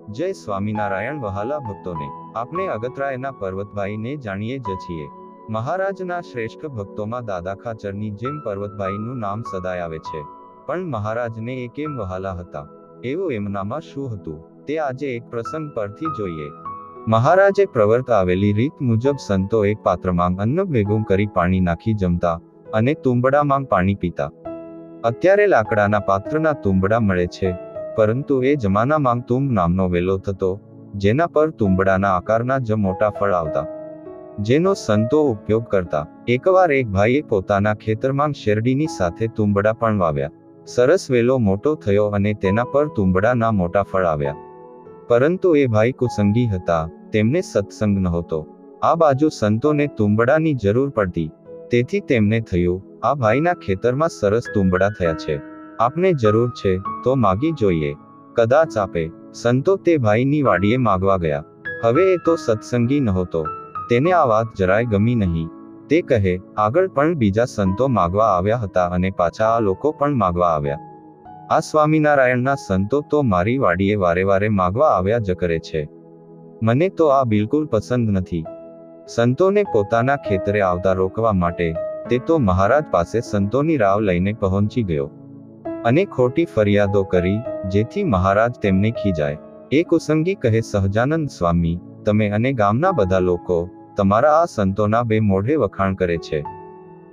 જય સ્વામિનારાયણ વહાલા ભક્તોને, આપણે અગત્રાયના પર્વતભાઈને જાણીએ જ છીએ. મહારાજના શ્રેષ્ઠ ભક્તોમાં દાદા ખાચરની જેમ પર્વતભાઈનું નામ સદાય આવે છે. પણ મહારાજને એ કેમ વહાલા હતા? એવું એમનામાં શું હતું? તે આજે એક પ્રસંગ પરથી જોઈએ. મહારાજે પ્રવર્ત આવેલી રીત મુજબ સંતો એક પાત્રમાં અન્ન ભેગું કરી પાણી નાખી જમતા અને તુંબડામાં પાણી પીતા. અત્યારે લાકડાના પાત્રના તુંબડા મળે છે, પરંતુ એ જમાનામાં તુંબ નામનો વેલો થતો, જેના પર તુંબડાના આકારના જ મોટા ફળ આવતા, જેનો સંતો ઉપયોગ કરતા. એકવાર એક ભાઈએ પોતાના ખેતરમાં શેરડીની સાથે તુંબડા પણ વાવ્યા. સરસ વેલો મોટો થયો અને તેના પર તુંબડાના મોટા ફળ આવ્યા. પરંતુ એ ભાઈ કુસંગી હતા, તેમને સત્સંગ નહોતો. આ બાજુ સંતોને તુંબડાની જરૂર પડતી, તેથી તેમને થયું, આ ભાઈના ખેતરમાં સરસ તુંબડા થયા છે, આપને જરૂર છે તો માગી જોઈએ, કદાચ આપે. સંતો તે ભાઈની વાડીએ માગવા ગયા. હવે એ તો સત્સંગી નહોતો, તેને આ વાત જરાય ગમી નહીં. તે કહે, આગળ પણ બીજા સંતો માગવા આવ્યા હતા અને પાછા આ લોકો પણ માગવા આવ્યા. આ સ્વામિનારાયણના સંતો તો મારી વાડીએ વારે વારે માગવા આવ્યા જ કરે છે. મને તો આ બિલકુલ પસંદ નથી. સંતોને પોતાના ખેતરે આવતા રોકવા માટે તે તો મહારાજ પાસે સંતોની રાવ લઈને પહોંચી ગયો અને ખોટી ફરિયાદો કરી, જેથી મહારાજ તેમને ખીજાય. એ કુસંગી કહે, સહજાનંદ સ્વામી, તમે અને ગામના બધા લોકો તમારા આ સંતોના બે મોઢે વખાણ કરે છે,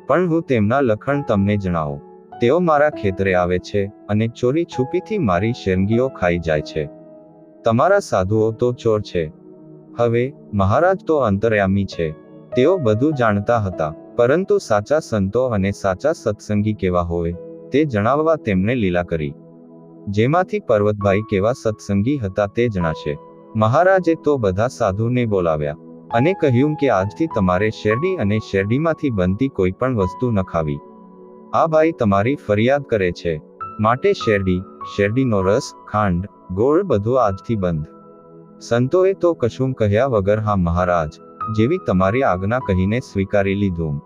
પણ હું તેમના લખણ તમને જણાવું. તેઓ મારા ખેતરે આવે છે અને ચોરી છુપીથી મારી શેરંગીઓ ખાઈ જાય છે. તમારા સાધુઓ તો ચોર છે. હવે મહારાજ તો અંતર્યામી છે, તેઓ બધું જાણતા હતા, પરંતુ સાચા સંતો અને સાચા સત્સંગી કેવા હોય તે જણાવવા તેમણે લીલા કરી, જેમાંથી પર્વતભાઈ કેવા સત્સંગી હતા તે જણાશે. મહારાજે તો બધા સાધુને બોલાવ્યા અને કહ્યું કે આજથી તમારે શેરડી અને શેરડીમાંથી બનતી કોઈ પણ વસ્તુ ન ખાવી. આ ભાઈ તમારી ફરિયાદ કરે છે, માટે શેરડી, શેરડીનો રસ, ખાંડ, ગોળ બધું આજથી બંધ. સંતોએ તો કશું કહ્યા વગર હા મહારાજ જેવી તમારી આજ્ઞા કહીને સ્વીકારી લીધું.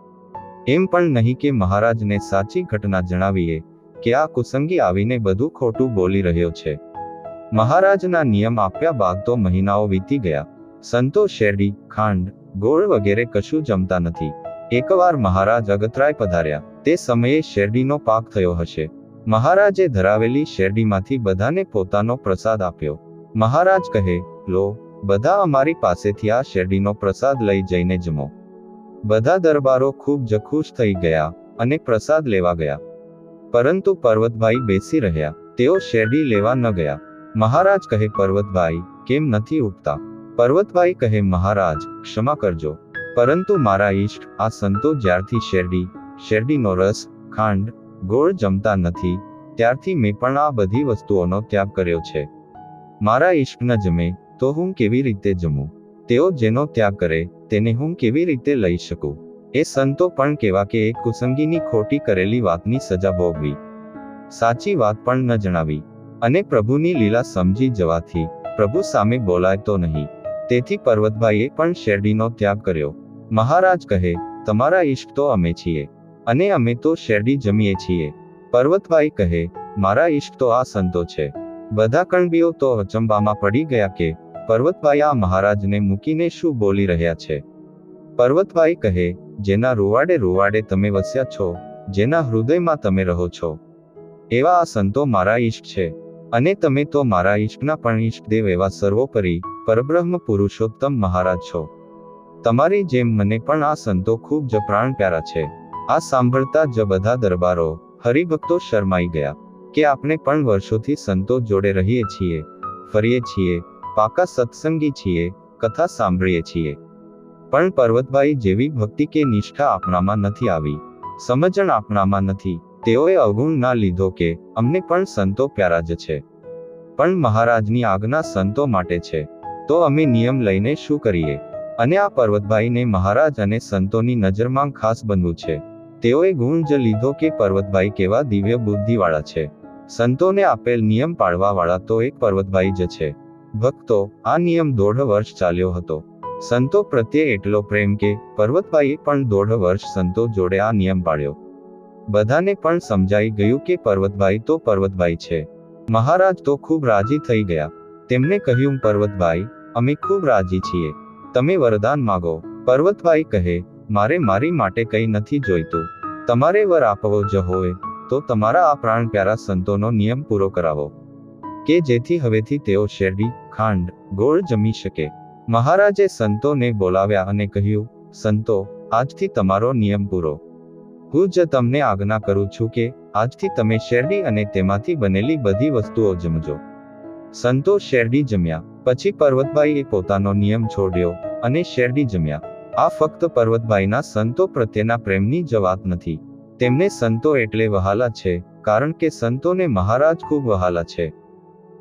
એમ પણ નહીં કે મહારાજને સાચી ઘટના જણાવીએ કે આ કુસંગી આવીને બધું ખોટું બોલી રહ્યો છે. મહારાજના નિયમ આપ્યા બાદ તો મહિનાઓ વીતી ગયા. સંતો શેરડી, ખાંડ, ગોળ વગેરે કશું જમતા નથી. એકવાર મહારાજ અગત્રાય પધાર્યા. તે સમયે શેરડીનો પાક થયો હશે. મહારાજે ધરાવેલી શેરડીમાંથી બધાને પોતાનો પ્રસાદ આપ્યો. મહારાજ કહે, લો, બધા અમારી પાસેથી આ શેરડીનો પ્રસાદ લઈ જઈને જમો. બધા દરબારો ખૂબ જ ખુશ થઈ ગયા અને પ્રસાદ લેવા ગયા. પરંતુ પર્વતભાઈ બેસી રહ્યા, તેઓ શેરડી લેવા ન ગયા. મહારાજ કહે, પર્વતભાઈ કેમ નથી ઉઠતા? પર્વતભાઈ કહે, મહારાજ ક્ષમા કરજો, પરંતુ મારા ઈષ્ટ આ સંતો જ્યારથી શેરડી, શેરડીનો રસ, ખાંડ, ગોળ જમતા નથી, ત્યારથી મેં પણ આ બધી વસ્તુઓનો ત્યાગ કર્યો છે. મારા ઈષ્ટ ન જમે તો હું કેવી રીતે જમું? તેઓ જેનો ત્યાગ કરે તેને હું કેવી રીતે લઈ શકું? એ સંતો પણ કેવા કે એક કુસંગીની ખોટી કરેલી વાતની સજા ભોગવી, સાચી વાત પણ ન જણાવી, અને પ્રભુની લીલા સમજી જવાથી પ્રભુ સામે બોલાય તો નહીં. તેથી પર્વતભાઈએ પણ શેરડીનો ત્યાગ કર્યો. મહારાજ કહે, તમારા ઈષ્ટ તો અમે છીએ અને અમે તો શેરડી જમીએ છીએ. પર્વતભાઈ કહે, મારા ઈષ્ટ તો આ સંતો છે. બધા કણબીઓ તો અચંબામાં પડી ગયા કે પર્વતભાઈ આ મહારાજને મૂકીને શું બોલી રહ્યા છે. પર્વતભાઈ કહે, જેના રૂવાડે રૂવાડે તમે વસ્યા છો, જેના હૃદયમાં તમે રહો છો, એવા આ સંતો મારા ઈષ્ટ છે, અને તમે તો મારા ઈષ્ટના પણ ઈષ્ટદેવ એવા સર્વોપરી પરબ્રહ્મ પુરુષોત્તમ મહારાજ છો. તમારી જેમ મને પણ આ સંતો ખૂબ જ પ્રાણ પ્યારા છે. આ સાંભળતા જ બધા દરબારો, હરિભક્તો શરમાઈ ગયા કે આપણે પણ વર્ષોથી સંતો જોડે રહીએ છીએ, ફરીએ છીએ, પાકા સત્સંગી છીએ, કથા સાંભળીએ છીએ, પણ પર્વતભાઈ જેવી ભક્તિ કે નિષ્ઠા આપણામાં નથી આવી, સમજણ આપણામાં નથી. તેઓએ અવગુણ ના લીધો કે અમને પણ સંતો પ્યારા જ છે, પણ મહારાજની આજ્ઞા સંતો માટે છે, તો અમે નિયમ લઈને શું કરીએ? અને આ પર્વતભાઈને મહારાજ અને સંતોની નજરમાં ખાસ બનવું છે. તેઓએ ગુણ જ લીધો કે પર્વતભાઈ કેવા દિવ્ય બુદ્ધિવાળા છે. સંતોને આપેલ નિયમ પાળવા વાળા તો એક પર્વતભાઈ જ છે. ભક્તો, આ નિયમ 1.5 વર્ષ ચાલ્યો હતો. સંતો પ્રત્યે એટલો પ્રેમ કે પર્વતભાઈએ પણ 1.5 વર્ષ સંતો જોડે આ નિયમ પાળ્યો. બધાને પણ સમજાઈ ગયું કે પર્વતભાઈ તો પર્વતભાઈ છે. મહારાજ તો ખૂબ રાજી થઈ ગયા. તેમને કહ્યું, પર્વતભાઈ, અમે ખૂબ રાજી છીએ, તમે વરદાન માગો. પર્વતભાઈ કહે, મારે મારી માટે કંઈ નથી જોઈતું, તમારે વર આપવો જ હોય તો તમારા આ પ્રાણ પ્યારા સંતોનો નિયમ પૂરો કરાવો, કે જેથી હવેથી તેઓ શેરડી, ખાંડ, ગોળ જમી શકે. મહારાજે સંતોને બોલાવ્યા અને કહ્યું, સંતો, આજથી તમારો નિયમ પૂરો. હું જ તમને આજ્ઞા કરું છું કે આજથી તમે શેરડી અને તેમાંથી બનેલી બધી વસ્તુઓ જમજો. સંતો શેરડી જમ્યા. પછી પર્વતભાઈએ પોતાનો નિયમ છોડ્યો અને શેરડી જમ્યા. આ ફક્ત પર્વતભાઈના સંતો પ્રત્યેના પ્રેમની જ વાત નથી. તેમને સંતો એટલે વહાલા છે, કારણ કે સંતોને મહારાજ ખૂબ વહાલા છે.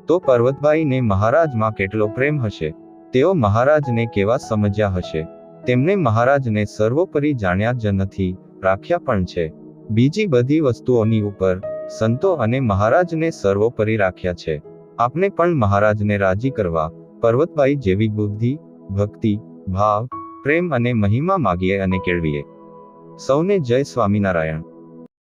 તો પર્વતભાઈને મહારાજમાં કેટલો પ્રેમ હશે, તેઓ મહારાજને કેવા સમજ્યા હશે. તેમને મહારાજને સર્વોપરી જાણ્યા જ નથી, રાખ્યા પણ છે. બીજી બધી વસ્તુઓની ઉપર સંતો અને મહારાજને સર્વોપરી રાખ્યા છે. આપણે પણ મહારાજને રાજી કરવા પર્વતભાઈ જેવી બુદ્ધિ, ભક્તિ, ભાવ, પ્રેમ અને મહિમા માગીએ અને કેળવીએ. સૌને જય સ્વામિનારાયણ.